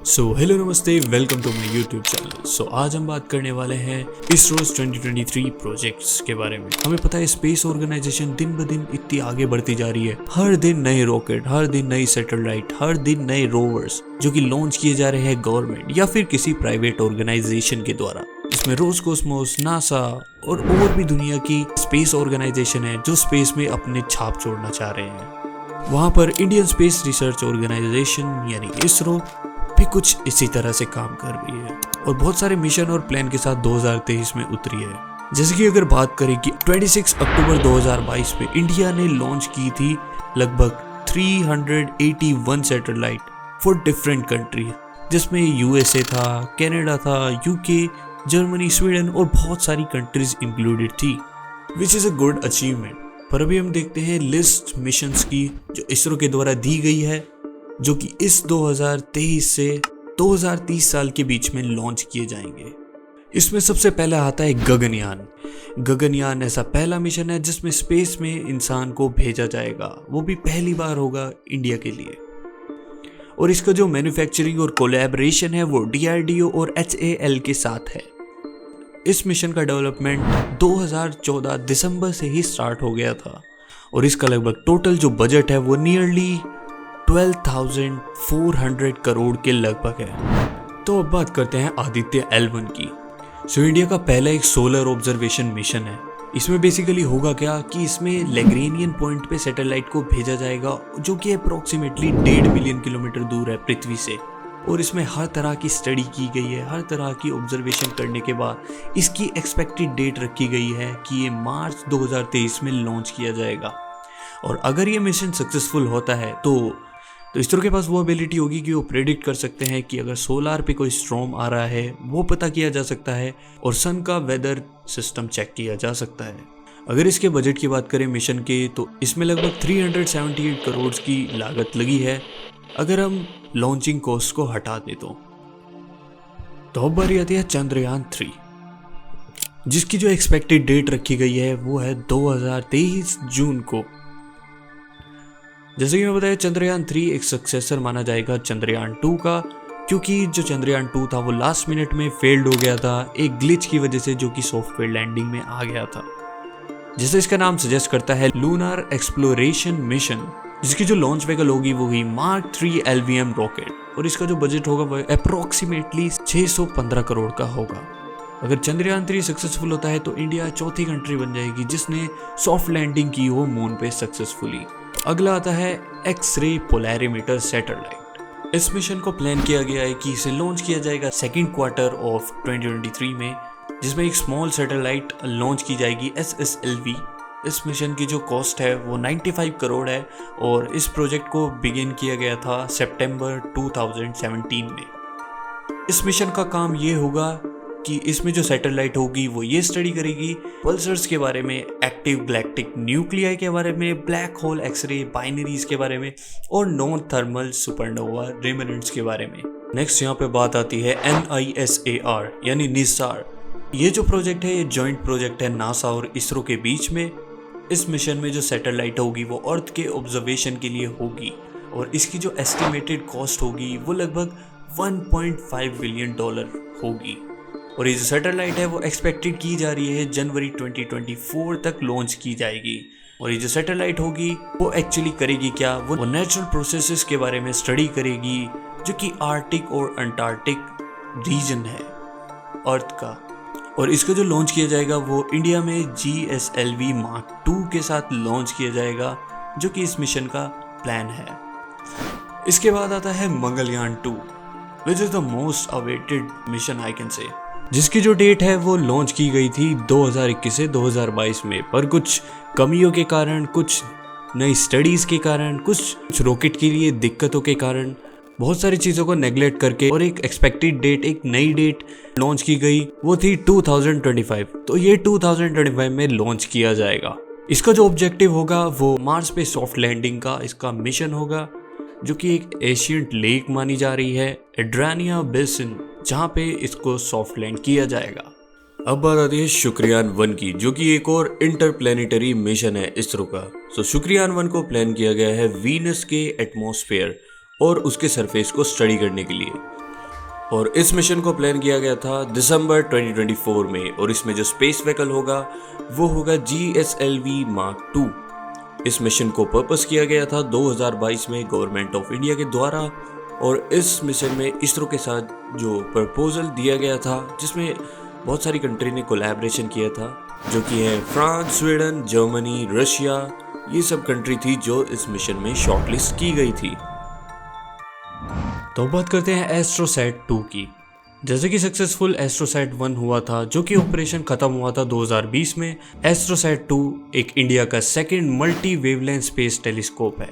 Hello नमस्ते, welcome to my YouTube channel. आज हम बात करने वाले हैं इसरोस 2023 प्रोजेक्ट्स के बारे में। हमें पता है स्पेस ऑर्गेनाइजेशन दिन ब दिन इतनी आगे बढ़ती जा रही है। हर दिन नए रॉकेट, हर दिन नई सैटेलाइट, हर दिन नए रोवर्स जो कि लॉन्च किए जा रहे हैं गवर्नमेंट या फिर किसी प्राइवेट ऑर्गेनाइजेशन के द्वारा। इसमें रोसकोस्मोस, नासा और भी दुनिया की स्पेस ऑर्गेनाइजेशन है जो स्पेस में अपने छाप छोड़ना चाह रहे हैं। वहाँ पर इंडियन स्पेस रिसर्च ऑर्गेनाइजेशन यानी इसरो भी कुछ इसी तरह से काम कर रही है और बहुत सारे मिशन और प्लान के साथ 2023 में उतरी है। जैसे कि अगर बात करें कि 26 अक्टूबर 2022 में इंडिया ने लॉन्च की थी लगभग 381 सैटेलाइट फॉर डिफरेंट कंट्री, जिसमें यूएसए था, कनाडा था, यूके, जर्मनी, स्वीडन और बहुत सारी कंट्रीज इंक्लूडेड थी, which is a good achievement. पर अभी हम देखते हैं लिस्ट मिशंस की जो इसरो के द्वारा दी गई है, जो कि इस 2023 से 2030 साल के बीच में लॉन्च किए जाएंगे। इसमें सबसे पहले आता है गगनयान। गगनयान ऐसा पहला मिशन है जिसमें स्पेस में इंसान को भेजा जाएगा, वो भी पहली बार होगा इंडिया के लिए। और इसका जो मैन्युफैक्चरिंग और कोलैबोरेशन है वो DRDO और HAL के साथ है। इस मिशन का डेवलपमेंट 2014 दिसंबर से ही स्टार्ट हो गया था और इसका लगभग टोटल जो बजट है वो नियरली 12,400 करोड़ के लगभग है। तो अब बात करते हैं आदित्य L1 की। इंडिया का पहला एक सोलर ऑब्जर्वेशन मिशन है। इसमें बेसिकली होगा क्या कि इसमें लैग्रेनियन पॉइंट पे सैटेलाइट को भेजा जाएगा जो कि अप्रोक्सीमेटली 1.5 मिलियन किलोमीटर दूर है पृथ्वी से। और इसमें हर तरह की स्टडी की गई है, हर तरह की ऑब्जर्वेशन करने के बाद इसकी एक्सपेक्टेड डेट रखी गई है कि ये मार्च 2023 में लॉन्च किया जाएगा। और अगर ये मिशन सक्सेसफुल होता है तो इसरो के पास वो एबिलिटी होगी कि वो प्रेडिक्ट कर सकते हैं कि अगर सोलार पे कोई स्टॉर्म आ रहा है वो पता किया जा सकता है और सन का वेदर सिस्टम चेक किया जा सकता है। अगर इसके बजट की बात करें मिशन के, तो इसमें लगभग 378 करोड़ की लागत लगी है अगर हम लॉन्चिंग कॉस्ट को हटा दे तो अब बारी आती है चंद्रयान 3, जिसकी जो एक्सपेक्टेड डेट रखी गई है वो है 2023 जून को। जैसे कि मैं बताया, चंद्रयान 3 एक सक्सेसर माना जाएगा चंद्रयान 2 का, क्योंकि जो चंद्रयान 2 था वो लास्ट मिनट में फेल्ड हो गया था एक ग्लिच की वजह से, जो कि सॉफ्टवेयर लैंडिंग में आ गया था। जैसे इसका नाम सजेस्ट करता है, लूनार एक्सप्लोरेशन मिशन, जिसकी जो लॉन्च व्हीकल होगी वो हुई Mark 3 LVM रॉकेट और इसका जो बजट होगा वो अप्रोक्सीमेटली 615 करोड़ का होगा। अगर चंद्रयान 3 सक्सेसफुल होता है तो इंडिया चौथी कंट्री बन जाएगी जिसने सॉफ्ट लैंडिंग की हो मून पे सक्सेसफुली। अगला आता है एक्स-रे पोलैरिमीटर सैटेलाइट। इस मिशन को प्लान किया गया है कि इसे लॉन्च किया जाएगा सेकेंड क्वार्टर ऑफ 2023 में, जिसमें एक स्मॉल सैटेलाइट लॉन्च की जाएगी SSLV। इस मिशन की जो कॉस्ट है वो 95 करोड़ है और इस प्रोजेक्ट को बिगिन किया गया था सितंबर 2017 में। इस मिशन का काम ये होगा कि इसमें जो सैटेलाइट होगी वो ये स्टडी करेगी पल्सर्स के बारे में, एक्टिव गैलेक्टिक न्यूक्लियाई के बारे में, ब्लैक होल, एक्सरे, बाइनरीज के बारे में और नॉन थर्मल सुपरनोवा रेमिनेंट्स के बारे में। नेक्स्ट यहाँ पे बात आती है NISAR यानी निसार। ये जो प्रोजेक्ट है ये जॉइंट प्रोजेक्ट है नासा और इसरो के बीच में। इस मिशन में जो सैटेलाइट होगी वो अर्थ के ऑब्जर्वेशन के लिए होगी और इसकी जो एस्टिमेटेड कॉस्ट होगी वो लगभग $1.5 बिलियन होगी। और ये जो सैटेलाइट है वो एक्सपेक्टेड की जा रही है जनवरी 2024 तक लॉन्च की जाएगी। और ये जो सैटेलाइट होगी वो एक्चुअली करेगी क्या, वो नेचुरल प्रोसेसेस के बारे में स्टडी करेगी जो कि आर्टिक और अंटार्कटिक रीजन है अर्थ का। और इसको जो लॉन्च किया जाएगा वो इंडिया में GSLV Mark 2 के साथ लॉन्च किया जाएगा, जो कि इस मिशन का प्लान है। इसके बाद आता है Mangalyaan 2, which is the most awaited mission I can say, जिसकी जो डेट है वो लॉन्च की गई थी 2021 से 2022 में, पर कुछ कमियों के कारण, कुछ नई स्टडीज़ के कारण, कुछ रॉकेट के लिए दिक्कतों के कारण, बहुत सारी चीज़ों को नेगलेक्ट करके और एक एक्सपेक्टेड डेट, एक नई डेट लॉन्च की गई, वो थी 2025। तो ये 2025 में लॉन्च किया जाएगा। इसका जो ऑब्जेक्टिव होगा वो मार्स पे सॉफ्ट लैंडिंग का इसका मिशन होगा, जो कि एक एशियंट लेक मानी जा रही है एड्रानिया बेसिन, जहाँ पे इसको सॉफ्ट लैंड किया जाएगा। अब बात आती है शुक्रयान 1 की, जो कि एक और इंटरप्लैनेटरी मिशन है इसरो का। शुक्रयान 1 को प्लान किया गया है वीनस के एटमॉस्फेयर और उसके सरफेस को स्टडी करने के लिए। और इस मिशन को प्लान किया गया था दिसंबर 2024 में, और इसमें जो स्पेस व्हीकल होगा वो होगा GSLV Mark II। इस मिशन को पर्पस किया गया था 2022 में गवर्नमेंट ऑफ इंडिया के द्वारा, और इस मिशन में इसरो के साथ जो प्रपोजल दिया गया था, जिसमें बहुत सारी कंट्री ने कोलैबोरेशन किया था, जो कि है फ्रांस, स्वीडन, जर्मनी, रशिया, ये सब कंट्री थी जो इस मिशन में शॉर्टलिस्ट की गई थी। तो बात करते हैं एस्ट्रोसैट 2 की। जैसे कि सक्सेसफुल एस्ट्रोसैट 1 हुआ था, जो कि ऑपरेशन खत्म हुआ था 2020 में, एस्ट्रोसैट 2 एक इंडिया का second multi wavelength space telescope है।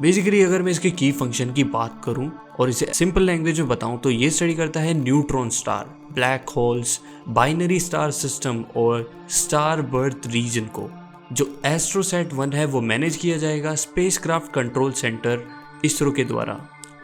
बेसिकली अगर मैं इसके की फंक्शन की बात करूं और इसे सिंपल लैंग्वेज में बताऊं तो ये स्टडी करता है neutron star, black holes, binary star system और स्टार बर्थ रीजन को। जो एस्ट्रोसैट 1 है वो मैनेज किया जाएगा स्पेसक्राफ्ट कंट्रोल सेंटर इसरो के द्वारा।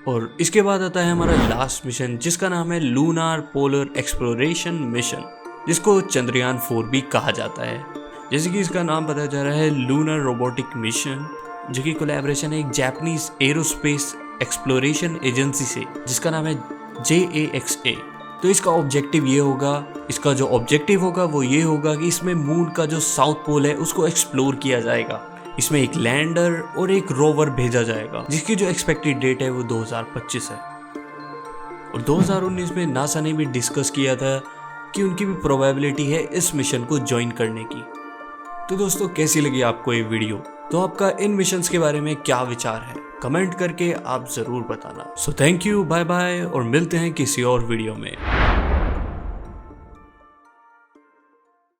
और इसके बाद आता है हमारा लास्ट मिशन, जिसका नाम है लूनार पोलर एक्सप्लोरेशन मिशन, जिसको चंद्रयान 4 भी कहा जाता है। जैसे कि इसका नाम बताया जा रहा है लूनर रोबोटिक मिशन, जो कि कोलैबोरेशन है एक जापानीज एरोस्पेस एक्सप्लोरेशन एजेंसी से, जिसका नाम है JAXA। तो इसका ऑब्जेक्टिव ये होगा, इसका जो ऑब्जेक्टिव होगा वो ये होगा कि इसमें मून का जो साउथ पोल है उसको एक्सप्लोर किया जाएगा। इसमें एक लैंडर और एक रोवर भेजा जाएगा, जिसकी जो एक्सपेक्टेड डेट है वो 2025 है। और 2019 में नासा ने भी डिस्कस किया था कि उनकी भी प्रोबेबिलिटी है इस मिशन को ज्वाइन करने की। तो दोस्तों, कैसी लगी आपको ये वीडियो? तो आपका इन मिशंस के बारे में क्या विचार है, कमेंट करके आप जरूर बताना। So thank you, bye bye, और मिलते हैं किसी और वीडियो में।